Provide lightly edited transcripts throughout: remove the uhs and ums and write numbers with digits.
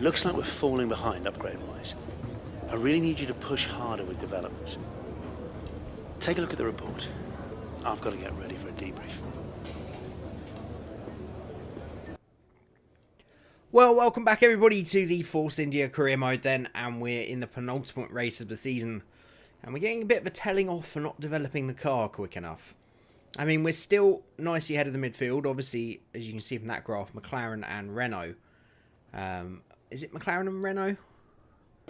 looks like we're falling behind upgrade-wise. I really need you to push harder with developments. Take a look at the report. I've got to get ready for a debrief. Well, welcome back everybody to the Force India career mode then, and we're in the penultimate race of the season, and we're getting a bit of a telling off for not developing the car quick enough. I mean, we're still nicely ahead of the midfield, obviously, as you can see from that graph, McLaren and Renault. Is it McLaren and Renault?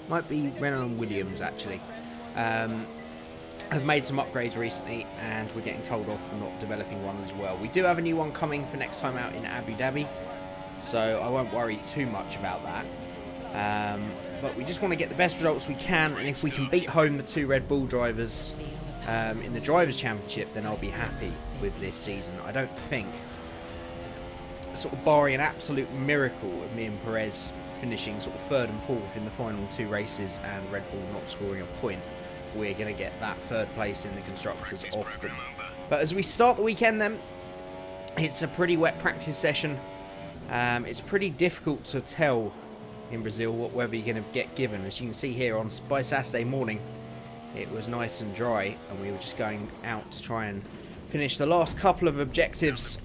Might be Renault and Williams, actually. Have made some upgrades recently, and we're getting told off for not developing one as well. We do have a new one coming for next time out in Abu Dhabi, so I won't worry too much about that. But we just want to get the best results we can, and if we can beat home the two Red Bull drivers in the Drivers' Championship, then I'll be happy with this season. I don't think, sort of barring an absolute miracle of me and Perez finishing sort of third and fourth in the final two races and Red Bull not scoring a point, we're going to get that third place in the Constructors off them. But as we start the weekend then, it's a pretty wet practice session. It's pretty difficult to tell in Brazil what weather you're going to get given. As you can see here, by Saturday morning it was nice and dry, and we were just going out to try and finish the last couple of objectives,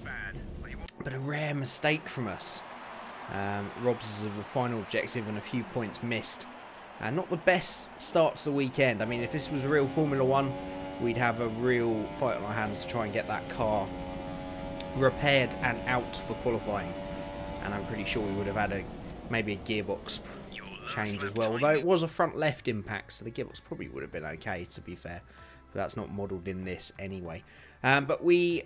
but a rare mistake from us robs us of the final objective and a few points missed. Not the best start to the weekend. I mean, if this was a real Formula 1, we'd have a real fight on our hands to try and get that car repaired and out for qualifying. And I'm pretty sure we would have had maybe a gearbox change as well. Although it was a front left impact, so the gearbox probably would have been okay, to be fair. But that's not modelled in this anyway. But we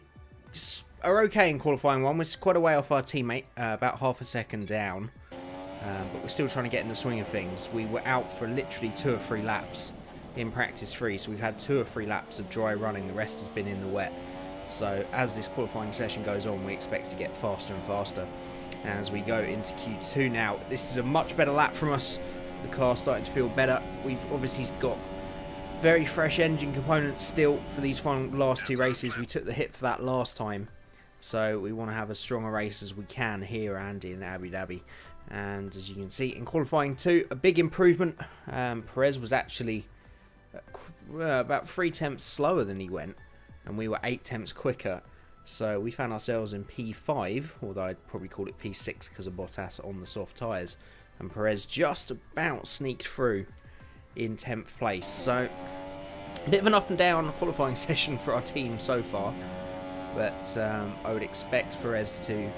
are okay in qualifying one. We're quite a way off our teammate, about half a second down. But we're still trying to get in the swing of things. We were out for literally 2 or 3 laps in practice 3, so we've had 2 or 3 laps of dry running. The rest has been in the wet. So as this qualifying session goes on, we expect to get faster and faster. And as we go into Q2 now, this is a much better lap from us. The car's starting to feel better. We've obviously got very fresh engine components still for these last 2 races. We took the hit for that last time, so we want to have as strong a race as we can here and in Abu Dhabi. And as you can see in qualifying 2, a big improvement. Perez was actually about 3 tenths slower than he went, and we were 8 tenths quicker. So we found ourselves in P5, although I'd probably call it P6 because of Bottas on the soft tyres. And Perez just about sneaked through in 10th place. So a bit of an up and down qualifying session for our team so far. But I would expect Perez to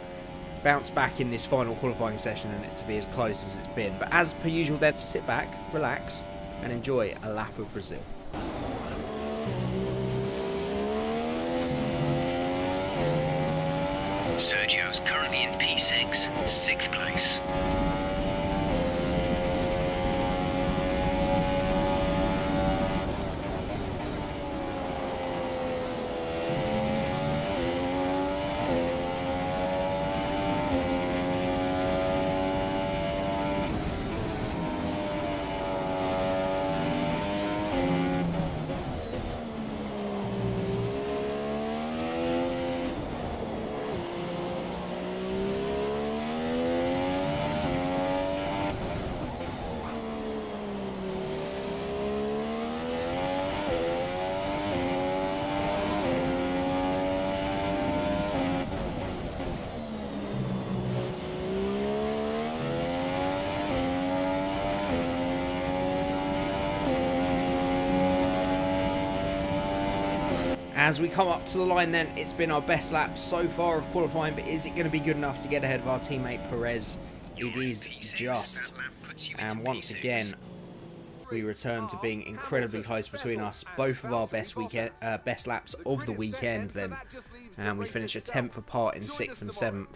bounce back in this final qualifying session and it to be as close as it's been. But as per usual then, sit back, relax and enjoy a lap of Brazil. Sergio's currently in P6, 6th place. As we come up to the line then, it's been our best lap so far of qualifying, but is it going to be good enough to get ahead of our teammate Perez? It is just. And once again, we return to being incredibly close between us. Both of our best laps of the weekend then. And we finish a 10th apart in 6th and 7th.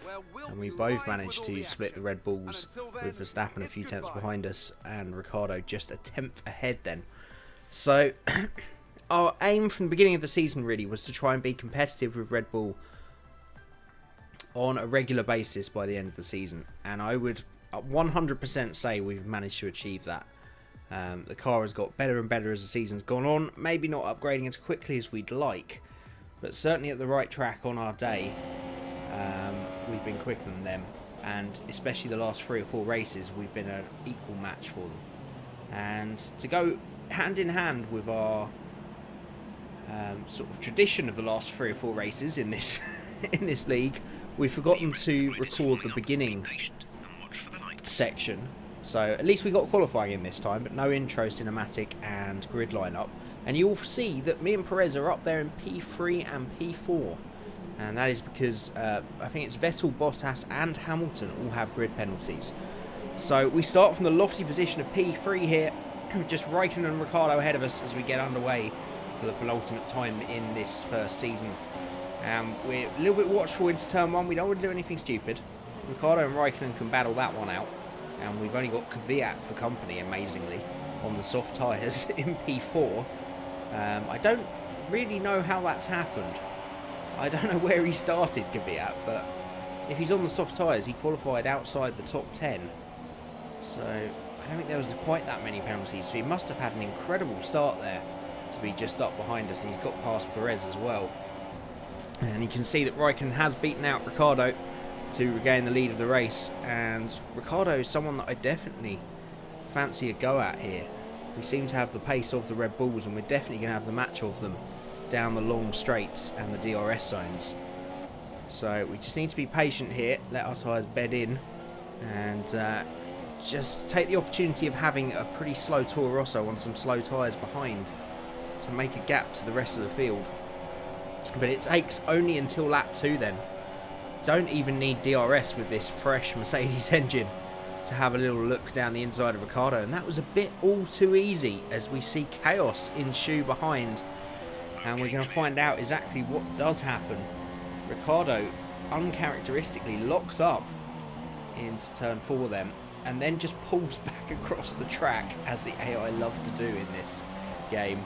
And we both managed to split the Red Bulls, with Verstappen a few tenths behind us and Ricciardo just a 10th ahead then. So our aim from the beginning of the season really was to try and be competitive with Red Bull on a regular basis by the end of the season, and I would 100% say we've managed to achieve that. The car has got better and better as the season's gone on, maybe not upgrading as quickly as we'd like, but certainly at the right track on our day, we've been quicker than them. and especially the last 3 or 4 races, we've been an equal match for them. And to go hand in hand with our sort of tradition of the last 3 or 4 races in this in this league, we've forgotten to record the beginning section. So at least we got qualifying in this time, but no intro, cinematic and grid lineup. And you'll see that me and Perez are up there in P3 and P4. And that is because I think it's Vettel, Bottas and Hamilton all have grid penalties. So we start from the lofty position of P3 here, just Raikkonen and Ricciardo ahead of us as we get underway for the penultimate time in this first season. We're a little bit watchful into turn 1, we don't want to do anything stupid. Ricciardo and Raikkonen can battle that one out, and we've only got Kvyat for company, amazingly, on the soft tyres in P4. I don't really know how that's happened. I don't know where he started, Kvyat, but if he's on the soft tyres, he qualified outside the top 10. So I don't think there was quite that many penalties, so he must have had an incredible start there to be just up behind us, and he's got past Perez as well. And you can see that Raikkonen has beaten out Ricciardo to regain the lead of the race, and Ricciardo is someone that I definitely fancy a go at here. We seem to have the pace of the Red Bulls, and we're definitely going to have the match of them down the long straights and the DRS zones. So we just need to be patient here, let our tyres bed in, and just take the opportunity of having a pretty slow Toro Rosso on some slow tyres behind to make a gap to the rest of the field. But it takes only until lap 2 then. Don't even need DRS with this fresh Mercedes engine to have a little look down the inside of Ricciardo, and that was a bit all too easy as we see chaos ensue behind, and we're going to find out exactly what does happen. Ricciardo uncharacteristically locks up into turn 4 then, and then just pulls back across the track, as the AI love to do in this game.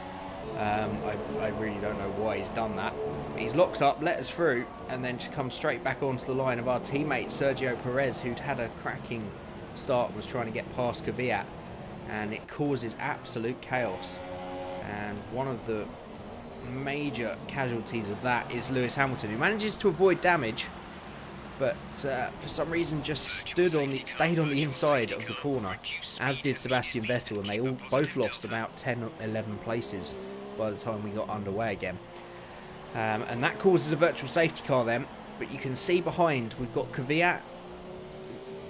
I really don't know why he's done that. But he's locked up, let us through, and then just comes straight back onto the line of our teammate Sergio Perez, who'd had a cracking start and was trying to get past Kvyat, and it causes absolute chaos. And one of the major casualties of that is Lewis Hamilton, who manages to avoid damage, but for some reason just stayed on the inside of the corner, as did Sebastian Vettel, and they all both lost about 10 or 11 places by the time we got underway again. And that causes a virtual safety car then, but you can see behind we've got Kvyat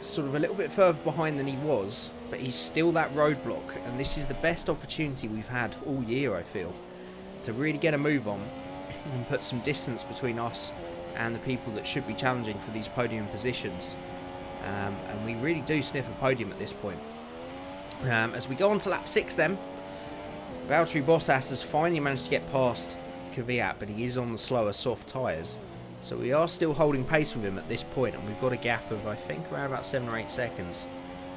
sort of a little bit further behind than he was, but he's still that roadblock, and this is the best opportunity we've had all year, I feel, to really get a move on and put some distance between us and the people that should be challenging for these podium positions. And we really do sniff a podium at this point. As we go on to lap 6 then, Valtteri Bottas has finally managed to get past Kvyat, but he is on the slower soft tyres. So we are still holding pace with him at this point, and we've got a gap of, I think, around about 7 or 8 seconds.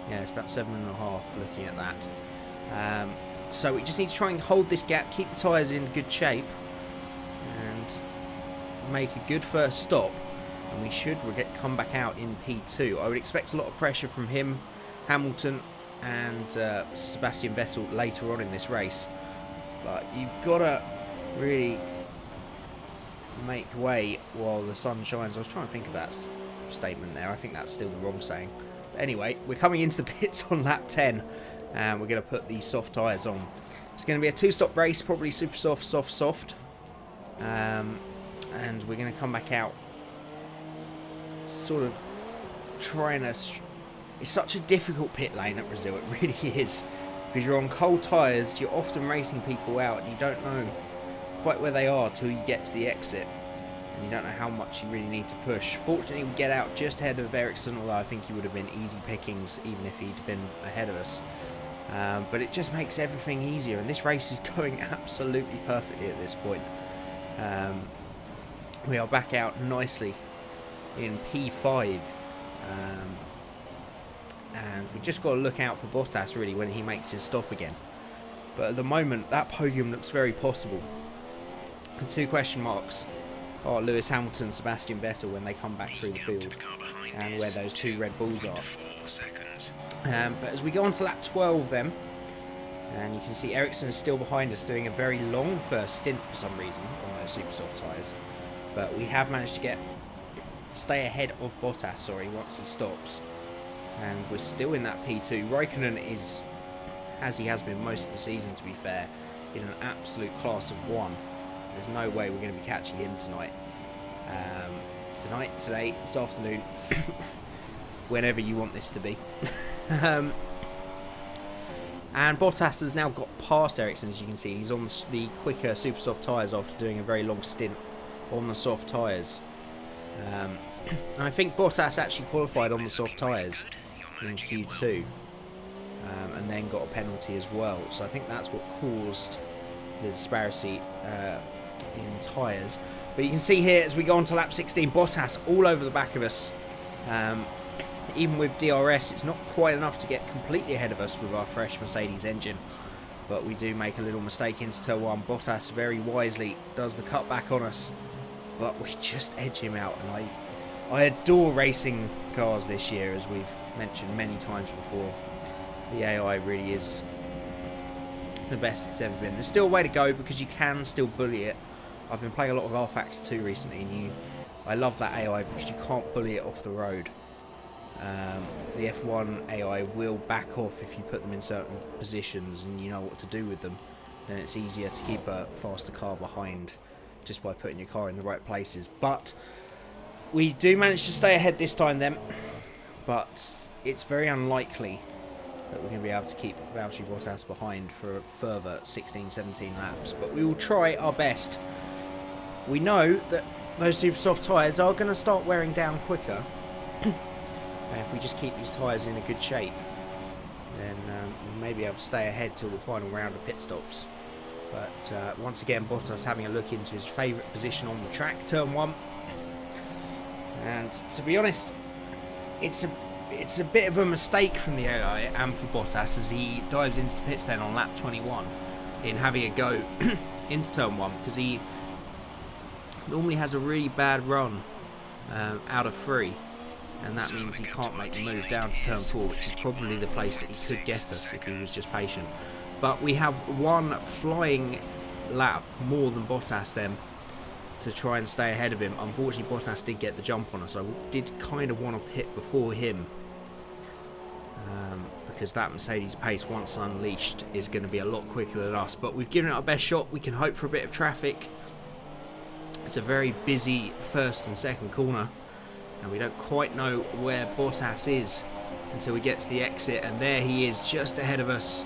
Yeah, it's about 7.5 looking at that. So we just need to try and hold this gap, keep the tyres in good shape, and make a good first stop, and we should come back out in P2. I would expect a lot of pressure from him, Hamilton and Sebastian Vettel later on in this race, but you've got to really make way while the sun shines. I was trying to think of that statement there. I think that's still the wrong saying. But anyway, we're coming into the pits on lap 10, and we're going to put these soft tyres on. It's going to be a 2-stop race, probably super soft, soft, soft. And we're going to come back out sort of trying to... It's such a difficult pit lane at Brazil, it really is, because you're on cold tyres, you're often racing people out, and you don't know quite where they are till you get to the exit, and you don't know how much you really need to push. Fortunately, we get out just ahead of Ericsson, although I think he would have been easy pickings even if he'd been ahead of us. But it just makes everything easier, and this race is going absolutely perfectly at this point. We are back out nicely in P5, and we've just got to look out for Bottas really when he makes his stop again. But at the moment, that podium looks very possible. The 2 question marks are Lewis Hamilton, Sebastian Vettel when they come back through the field, and where those 2 Red Bulls are. But as we go on to lap 12 then, and you can see Ericsson is still behind us, doing a very long first stint for some reason on those super soft tyres. But we have managed to get stay ahead of Bottas, sorry, once he stops. And we're still in that P2. Raikkonen is, as he has been most of the season to be fair, in an absolute class of one. There's no way we're going to be catching him tonight. Today, this afternoon, whenever you want this to be. And Bottas has now got past Ericsson, as you can see. He's on the quicker super soft tyres after doing a very long stint on the soft tyres. And I think Bottas actually qualified on the soft tyres in Q2 and then got a penalty as well. So I think that's what caused the disparity in tyres. But you can see here as we go on to lap 16, Bottas all over the back of us. Even with DRS, it's not quite enough to get completely ahead of us with our fresh Mercedes engine. But we do make a little mistake into turn 1. Bottas very wisely does the cutback on us, but we just edge him out. And I adore racing cars this year, as we've mentioned many times before. The AI really is the best it's ever been. There's still a way to go because you can still bully it. I've been playing a lot of R-Factor 2 recently, and I love that AI because you can't bully it off the road. The F1 AI will back off if you put them in certain positions and you know what to do with them. Then it's easier to keep a faster car behind just by putting your car in the right places. But we do manage to stay ahead this time then, but it's very unlikely that we're going to be able to keep Valtteri Bottas behind for a further 16-17 laps. But we will try our best. We know that those super soft tyres are going to start wearing down quicker. And if we just keep these tyres in a good shape, then we may be able to stay ahead till the final round of pit stops. But once again, Bottas having a look into his favourite position on the track, turn 1. And to be honest, it's a bit of a mistake from the AI and for Bottas as he dives into the pits then on lap 21 in having a go into turn 1, because he normally has a really bad run out of 3. And that means he can't make the move down to turn 4, which is probably the place that he could get us if he was just patient. But we have one flying lap more than Bottas then to try and stay ahead of him. Unfortunately, Bottas did get the jump on us. I did kind of want to pit before him because that Mercedes pace, once unleashed, is going to be a lot quicker than us. But we've given it our best shot. We can hope for a bit of traffic. It's a very busy first and second corner, and we don't quite know where Bottas is until we get to the exit, and there he is just ahead of us.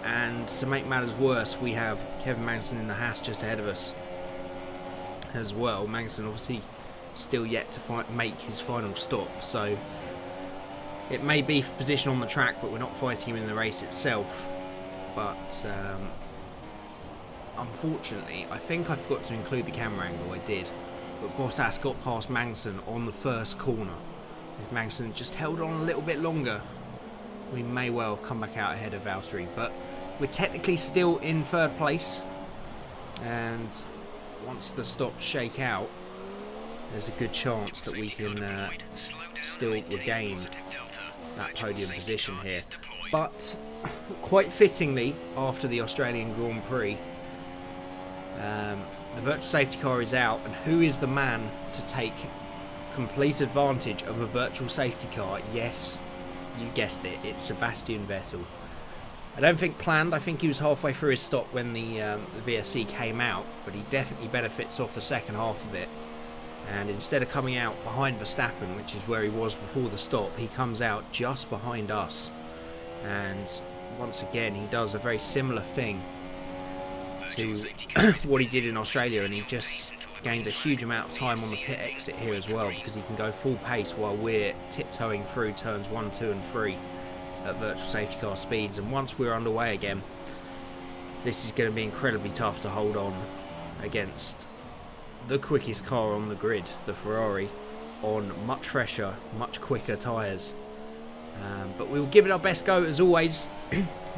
And to make matters worse, we have Kevin Magnussen in the Haas just ahead of us as well. Magnussen obviously still yet to make his final stop, so it may be for position on the track, but we're not fighting him in the race itself. But unfortunately, I think I forgot to include the camera angle. I did, but Bottas got past Magnussen on the first corner. If Magnussen just held on a little bit longer, we may well come back out ahead of Valtteri. But we're technically still in third place, and once the stops shake out, there's a good chance that we can still regain that podium position here. But quite fittingly, after the Australian Grand Prix, the virtual safety car is out, and who is the man to take complete advantage of a virtual safety car? Yes, you guessed it, it's Sebastian Vettel. I don't think planned. I think he was halfway through his stop when the VSC came out, but he definitely benefits off the second half of it. And instead of coming out behind Verstappen, which is where he was before the stop, he comes out just behind us. And once again, he does a very similar thing to what he did in Australia, and he just gains a huge amount of time on the pit exit here as well, because he can go full pace while we're tiptoeing through turns 1, 2 and 3 at virtual safety car speeds. And once we're underway again, this is going to be incredibly tough to hold on against the quickest car on the grid, the Ferrari, on much fresher, much quicker tyres. But we will give it our best go as always.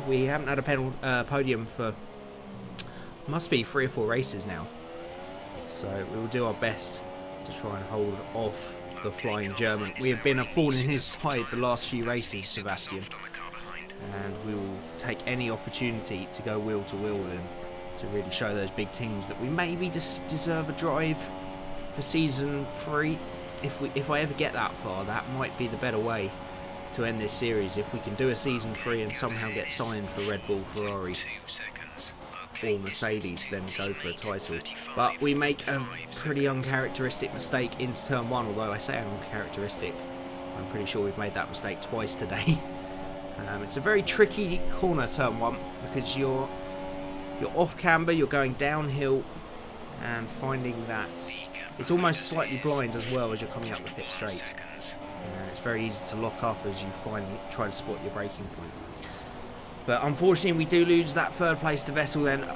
We haven't had a podium for must be 3 or 4 races now, so we will do our best to try and hold off the flying German. We have been a thorn in his side the last few races, Sebastian, and we will take any opportunity to go wheel to wheel with him to really show those big teams that we maybe deserve a drive for season 3. if I ever get that far, that might be the better way to end this series. If we can do a season 3 and somehow get signed for Red Bull, Ferrari or Mercedes, then go for a title. But we make a pretty uncharacteristic mistake into turn 1, although I say uncharacteristic, I'm pretty sure we've made that mistake twice today. It's a very tricky corner, turn 1, because you're off camber, you're going downhill, and finding that it's almost slightly blind as well as you're coming up the pit straight. It's very easy to lock up as you finally try to spot your braking point. But unfortunately we do lose that third place to Vettel then,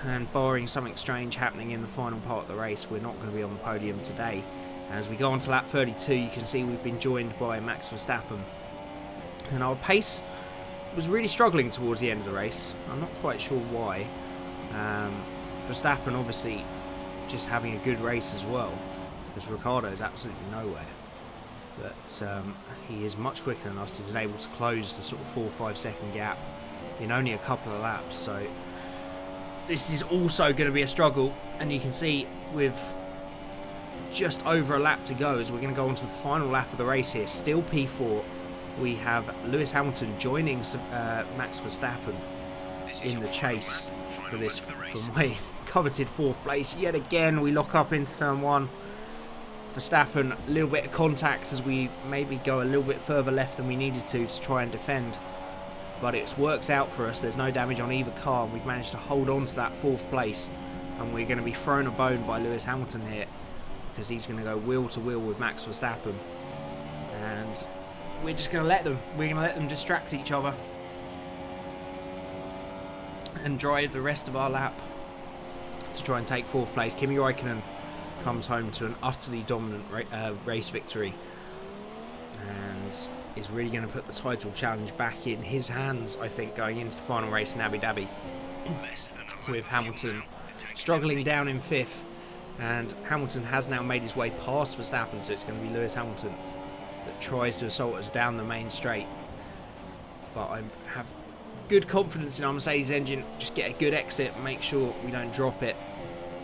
and barring something strange happening in the final part of the race, we're not going to be on the podium today. As we go on to lap 32, you can see we've been joined by Max Verstappen, and our pace was really struggling towards the end of the race. I'm not quite sure why. Verstappen obviously just having a good race as well, because Ricciardo is absolutely nowhere. But he is much quicker than us. He's able to close the sort of 4 or 5 second gap in only a couple of laps. So this is also going to be a struggle, and you can see with just over a lap to go as we're going to go on to the final lap of the race here. Still P4. We have Lewis Hamilton joining Max Verstappen in the chase for my coveted 4th place. Yet again we lock up into turn 1. Verstappen, a little bit of contact as we maybe go a little bit further left than we needed to try and defend, but it's worked out for us. There's no damage on either car, and we've managed to hold on to that 4th place, and we're going to be thrown a bone by Lewis Hamilton here, because he's going to go wheel to wheel with Max Verstappen, and we're just going to let them distract each other and drive the rest of our lap to try and take 4th place. Kimi Räikkönen comes home to an utterly dominant race victory, and is really going to put the title challenge back in his hands, I think, going into the final race in Abu Dhabi, with Hamilton struggling down in 5th, and Hamilton has now made his way past Verstappen, so it's going to be Lewis Hamilton that tries to assault us down the main straight. But I have good confidence in our Mercedes engine. Just get a good exit, make sure we don't drop it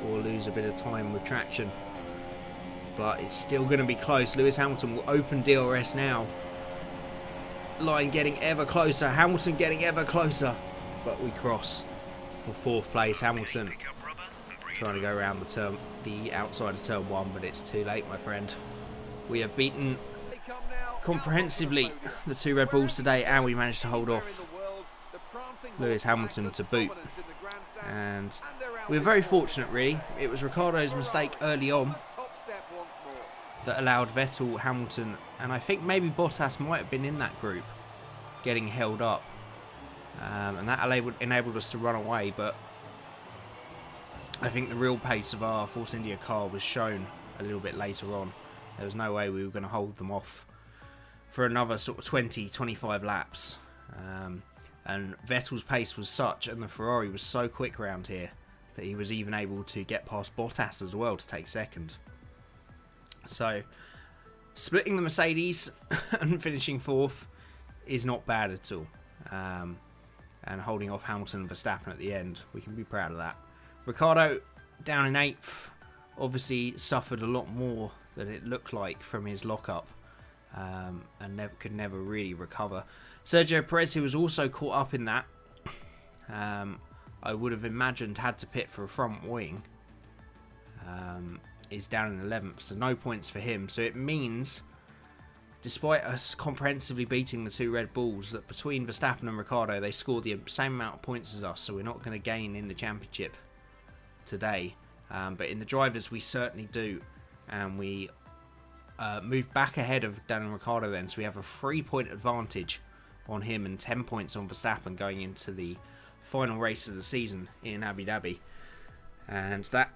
or lose a bit of time with traction. But it's still going to be close. Lewis Hamilton will open DRS now. Line getting ever closer. Hamilton getting ever closer. But we cross for 4th place. Hamilton trying to go around the outside of turn 1, but it's too late, my friend. We have beaten comprehensively the 2 Red Bulls today, and we managed to hold off Lewis Hamilton to boot. And we were very fortunate, really. It was Ricciardo's mistake early on that allowed Vettel, Hamilton, and I think maybe Bottas might have been in that group, getting held up, and that enabled us to run away. But I think the real pace of our Force India car was shown a little bit later on. There was no way we were going to hold them off for another sort of 20-25 laps. And Vettel's pace was such, and the Ferrari was so quick around here, that he was even able to get past Bottas as well to take 2nd. So splitting the Mercedes and finishing 4th is not bad at all. And holding off Hamilton and Verstappen at the end, we can be proud of that. Ricciardo down in 8th, obviously suffered a lot more than it looked like from his lockup, and could never really recover. Sergio Perez, who was also caught up in that, I would have imagined had to pit for a front wing, is down in 11th, so no points for him. So it means, despite us comprehensively beating the 2 Red Bulls, that between Verstappen and Ricciardo, they scored the same amount of points as us, so we're not going to gain in the championship today. But in the drivers, we certainly do, and we move back ahead of Daniel Ricciardo then, so we have a 3-point advantage on him and 10 points on Verstappen going into the final race of the season in Abu Dhabi. And that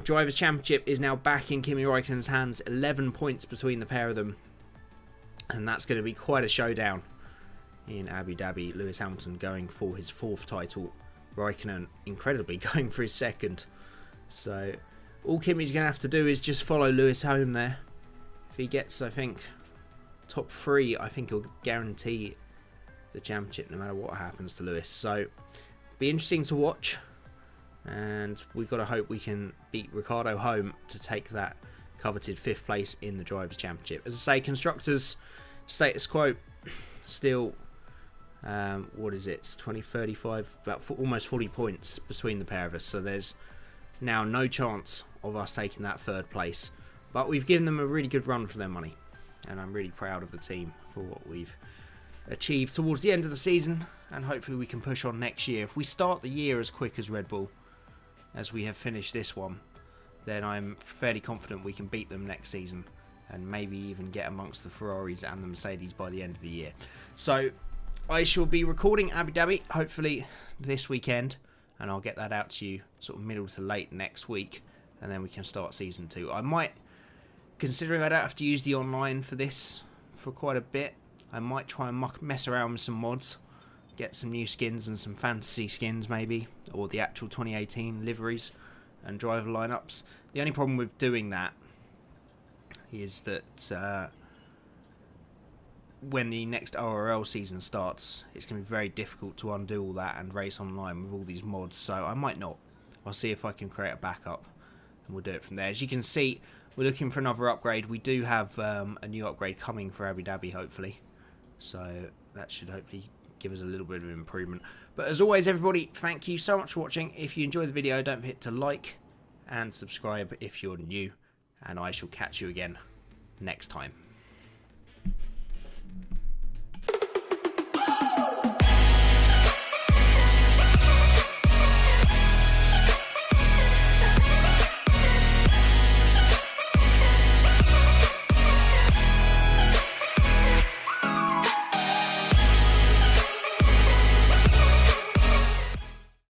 Drivers' Championship is now back in Kimi Räikkönen's hands, 11 points between the pair of them, and that's going to be quite a showdown in Abu Dhabi. Lewis Hamilton going for his 4th title, Räikkönen incredibly going for his 2nd. So all Kimi's going to have to do is just follow Lewis home there. If he gets, I think, top 3, I think he'll guarantee the championship no matter what happens to Lewis. So be interesting to watch, and we've got to hope we can beat Ricciardo home to take that coveted 5th place in the Drivers' Championship. As I say, Constructors, status quo, still, what is it, it's 20, 35, almost 40 points between the pair of us, so there's now no chance of us taking that 3rd place. But we've given them a really good run for their money, and I'm really proud of the team for what we've achieved towards the end of the season, and hopefully we can push on next year. If we start the year as quick as Red Bull as we have finished this one, then I'm fairly confident we can beat them next season and maybe even get amongst the Ferraris and the Mercedes by the end of the year. So I shall be recording Abu Dhabi hopefully this weekend, and I'll get that out to you sort of middle to late next week, and then we can start season 2. I might, considering I don't have to use the online for this for quite a bit, I might try and mess around with some mods, get some new skins and some fantasy skins maybe, or the actual 2018 liveries and driver lineups. The only problem with doing that is that when the next ORL season starts, it's going to be very difficult to undo all that and race online with all these mods, so I might not. I'll see if I can create a backup and we'll do it from there. As you can see, we're looking for another upgrade. We do have a new upgrade coming for Abu Dhabi hopefully, so that should hopefully give us a little bit of improvement. But as always, everybody, thank you so much for watching. If you enjoyed the video, don't forget to like and subscribe if you're new, and I shall catch you again next time.